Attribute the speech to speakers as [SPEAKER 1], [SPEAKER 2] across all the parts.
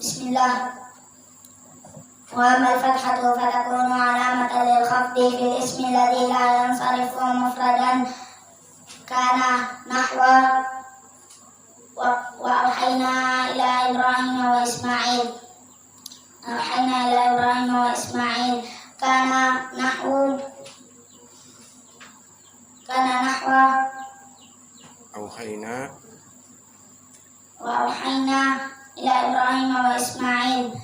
[SPEAKER 1] Bismillah. Wa amal fathatu fatakunu alamatan lil khafdi fil ismi alladhi la yansarifu mufradan kana nahwa wa awhayna ila Ibrahim wa Ismail. Awhayna ila Ibrahim wa Ismail kana nahwa
[SPEAKER 2] Auhayna
[SPEAKER 1] wa awhayna ila Ibrahim wa Ismail.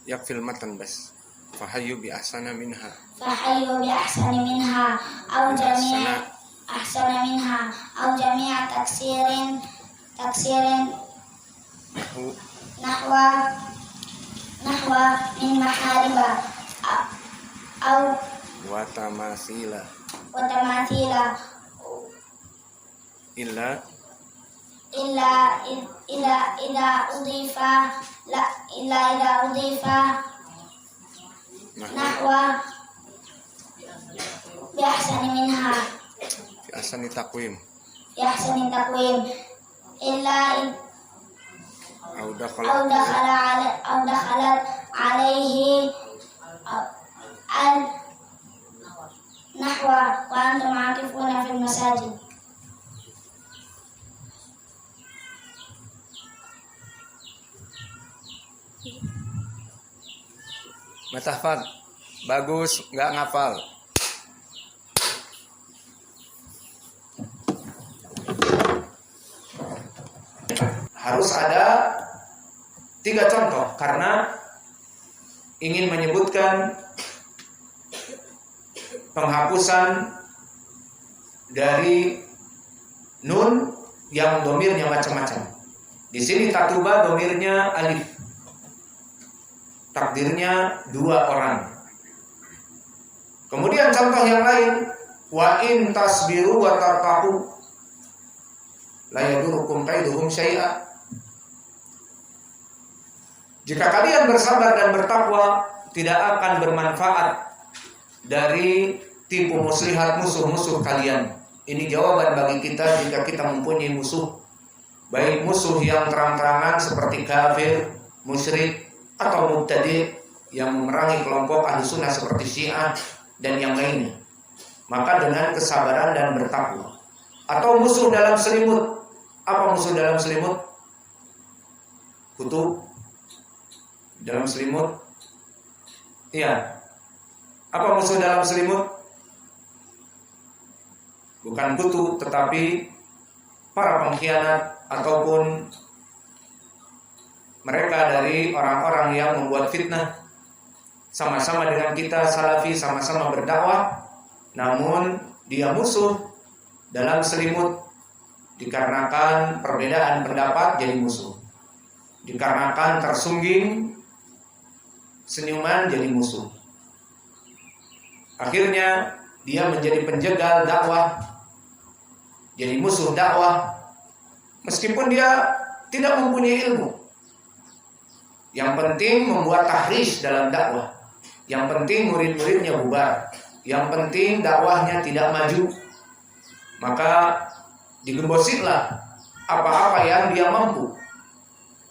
[SPEAKER 2] yakfil matan bas fahayyu bi ahsana minha
[SPEAKER 1] فحيوا بأحسن منها أو جميع أحسن منها أو جميع تكسير
[SPEAKER 2] nahu
[SPEAKER 1] نحو من محارب أو
[SPEAKER 2] wa tamasila
[SPEAKER 1] وتماثيل
[SPEAKER 2] illa
[SPEAKER 1] إذا أضيف نحو بأحسن منها
[SPEAKER 2] fi ahsani taqwim
[SPEAKER 1] بأحسن تقويم إلا
[SPEAKER 2] au
[SPEAKER 1] أو
[SPEAKER 2] dakhala
[SPEAKER 1] دخلت عليه النحو وأنتم عاكفون في المساجد.
[SPEAKER 2] matahfad bagus nggak ngafal. Harus ada 3 contoh karena ingin menyebutkan penghapusan dari nun yang domirnya macam-macam. Di sini tatuba domirnya alif, takdirnya 2 orang. Kemudian contoh yang lain, wa in tasbiru wa tartahu la yadurukum kaiduhum syai'a. Jika kalian bersabar dan bertakwa, tidak akan bermanfaat dari tipu muslihat musuh-musuh kalian. Ini jawaban bagi kita jika kita mempunyai musuh, baik musuh yang terang-terangan seperti kafir, musyrik, atau mubtadi' yang memerangi kelompok ahli sunnah seperti Syiah dan yang lainnya. Maka dengan kesabaran dan bertakwa. Atau musuh dalam selimut. Apa musuh dalam selimut? Kutu dalam selimut. Iya. Apa musuh dalam selimut? Bukan kutu, tetapi para pengkhianat ataupun mereka dari orang-orang yang membuat fitnah. Sama-sama dengan kita salafi, sama-sama berdakwah, namun dia musuh dalam selimut. Dikarenakan perbedaan pendapat jadi musuh. Dikarenakan tersungging senyuman jadi musuh. Akhirnya dia menjadi penjegal dakwah, jadi musuh dakwah, meskipun dia tidak mempunyai ilmu. Yang penting membuat tahrish dalam dakwah. Yang penting murid-muridnya bubar. Yang penting dakwahnya tidak maju. Maka digembositlah apa-apa yang dia mampu.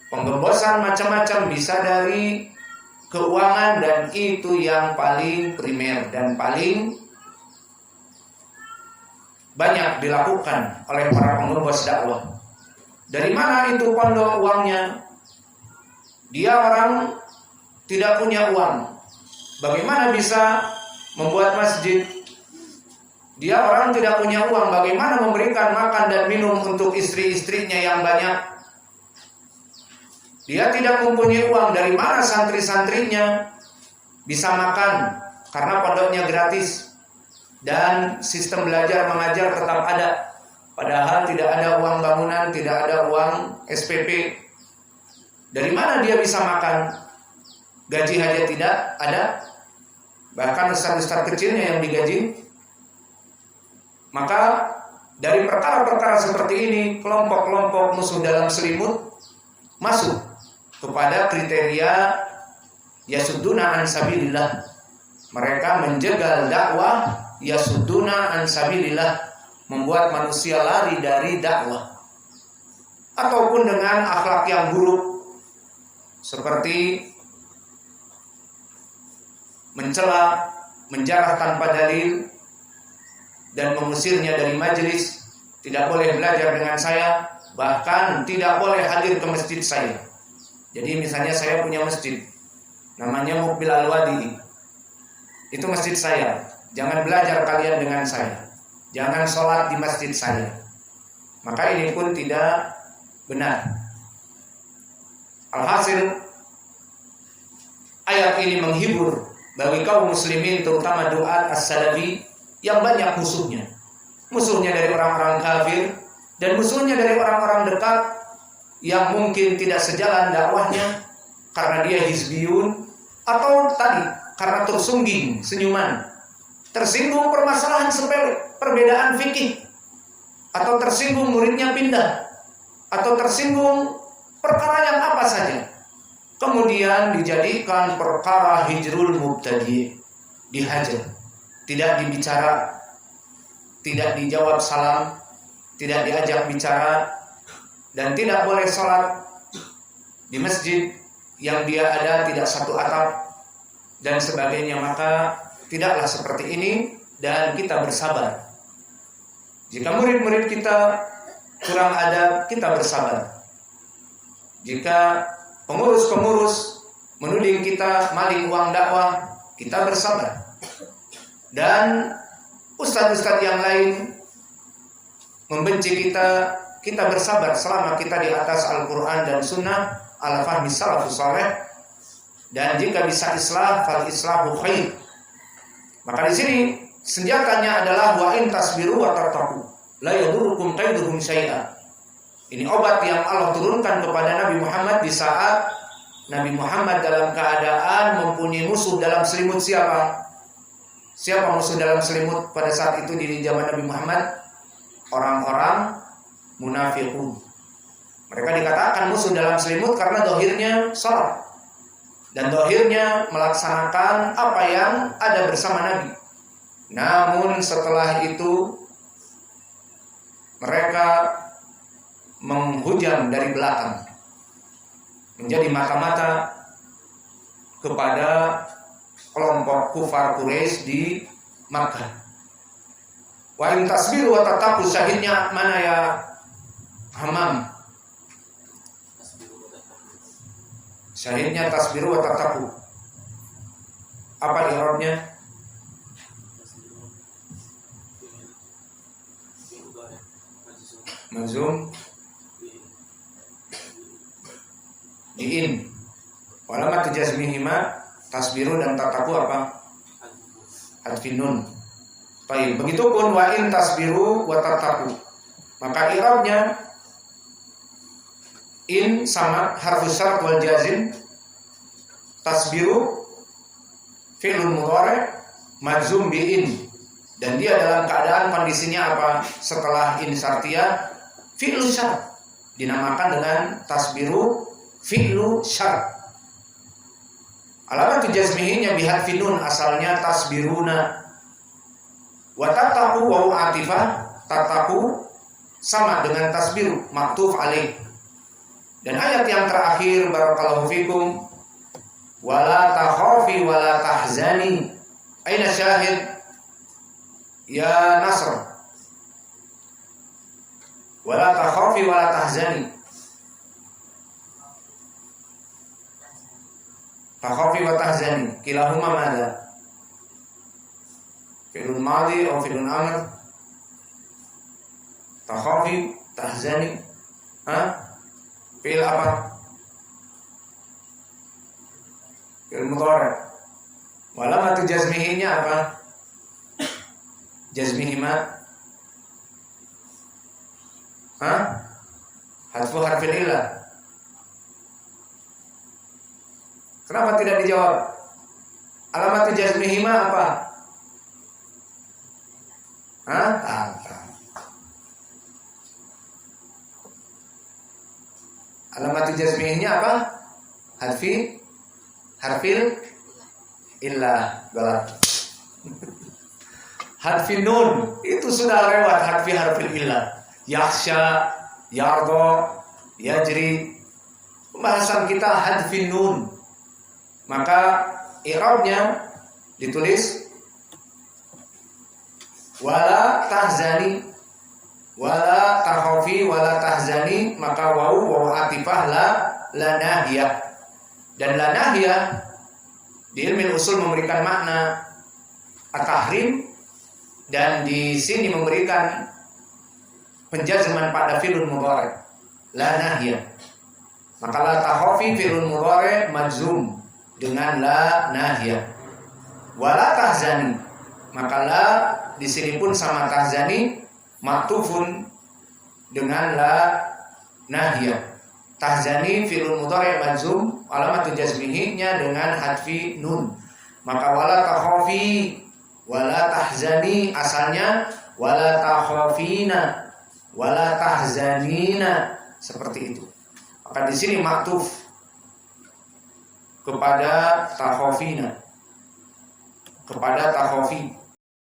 [SPEAKER 2] Penggembosan macam-macam, bisa dari keuangan, dan itu yang paling primer dan paling banyak dilakukan oleh para penggembos dakwah. Dari mana itu pondok uangnya? Dia orang tidak punya uang. Bagaimana bisa membuat masjid? Dia orang tidak punya uang. Bagaimana memberikan makan dan minum untuk istri-istrinya yang banyak? Dia tidak mempunyai uang. Dari mana santri-santrinya bisa makan? Karena pondoknya gratis dan sistem belajar mengajar tetap ada. Padahal tidak ada uang bangunan, tidak ada uang SPP. Dari mana dia bisa makan? Gaji saja tidak ada. Bahkan ustaz-ustaz kecilnya yang digaji. Maka dari perkara-perkara seperti ini, kelompok-kelompok musuh dalam selimut masuk kepada kriteria yasudduna an sabilillah. Mereka menjegal dakwah, yasudduna an sabilillah, membuat manusia lari dari dakwah. Ataupun dengan akhlak yang buruk, seperti mencela, menjarah tanpa dalil, dan mengusirnya dari majelis. Tidak boleh belajar dengan saya, bahkan tidak boleh hadir ke masjid saya. Jadi misalnya saya punya masjid, namanya Mukbil Al-Wadi, itu masjid saya. Jangan belajar kalian dengan saya, jangan sholat di masjid saya. Maka ini pun tidak benar. Alhasil, ayat ini menghibur bagi kaum muslimin, terutama duat as-salafi yang banyak musuhnya. Musuhnya dari orang-orang kafir dan musuhnya dari orang-orang dekat yang mungkin tidak sejalan dakwahnya karena dia hizbiyun, atau tadi karena tersungging senyuman, tersinggung permasalahan sepele, perbedaan fikih, atau tersinggung muridnya pindah, atau tersinggung perkara yang apa saja, kemudian dijadikan perkara hijrul mubtadi', dihajar, tidak dibicara, tidak dijawab salam, tidak diajak bicara, dan tidak boleh sholat di masjid yang dia ada tidak satu atap dan sebagainya. Maka tidaklah seperti ini, dan kita bersabar. Jika murid-murid kita kurang adab, kita bersabar. Jika pengurus-pengurus menuding kita maling uang dakwah, kita bersabar. Dan ustadz-ustadz yang lain membenci kita, kita bersabar selama kita di atas Al-Quran dan Sunnah ala fahmi salafus saleh. Dan jika bisa islah, fal islahu khair. Maka di sini senjatanya adalah wa in tasbiru wa tattaqu la yadurukum kaiduhum syai'a. Ini obat yang Allah turunkan kepada Nabi Muhammad di saat Nabi Muhammad dalam keadaan mempunyai musuh dalam selimut. Siapa musuh dalam selimut pada saat itu di zaman Nabi Muhammad? Orang-orang munafiqun. Mereka dikatakan musuh dalam selimut karena dohirnya salat dan dohirnya melaksanakan apa yang ada bersama Nabi. Namun setelah itu mereka menghujam dari belakang, menjadi mata-mata kepada kelompok kufar Quraisy di Makkah. Wa in tasbiru wa tattaqu, syahidnya mana ya Hamam? Syahidnya tasbiru wa tattaqu. Apa i'rabnya? Mazum diin. Walamat jazmihima, tasbiru dan tattaqu apa? Hadfin nun. Baik, begitupun wa in tasbiru wa tattaqu. Maka i'rabnya in sama harfus syarat wal jazim, tasbiru fi'lun mudhari' majzum bi in, dan dia dalam keadaan kondisinya apa? Setelah in syartiyah fi'lu syarat, dinamakan dengan tasbiru fi'lu syarat. Alamat jazmihinya bihadfin nun, asalnya tasbiruna. Wa tattaqu wa atifah, tattaqu sama dengan tasbiru, maktuf alaih. Dan ayat yang terakhir, barakallahu fikum, wala takhafi wala tahzani. Aina syahid ya Nasr? Wala takhafi wala tahzani. Takhafi wa tahzani, kilahuma madza? Fi'lun madhi atau fi'lun amr? Takhafi, tahzani, fi'il apa? Fi'il mudhari'. Walamatu jazmihinya apa? Jazmihima hadfu harfil illah. Kenapa tidak dijawab? Alamatu jazmihima apa? Alamat jazmihnya apa? Harfil illah. Galat. Harfin nun itu sudah lewat harfil illah. Yakhsha, yardo, yajri. pembahasan kita hadfin nun. Maka i'rabnya ditulis wala tahzani, wala takhafi, wala tahzani, maka wawu atifah la nahiyah. Dan la nahiyah di ilmu usul memberikan makna at-tahrim, dan di sini memberikan penjazman pada fi'lun mudhari', la nahiyah. Maka la takhafi fi'lun mudhari' majzum dengan la nahiyah. Wala tahzani, maka la di sini pun sama tahzani maktufun dengan la nahiyah. Tahzani fi'lun mudhari' majzum, alamat jazmihi-nya dengan hadfi nun. Maka wala takhafi, wala tahzani, asalnya wala takhafina, wala tahzanina, seperti itu. Maka di sini maktuf kepada takhafina, kepada takhafi.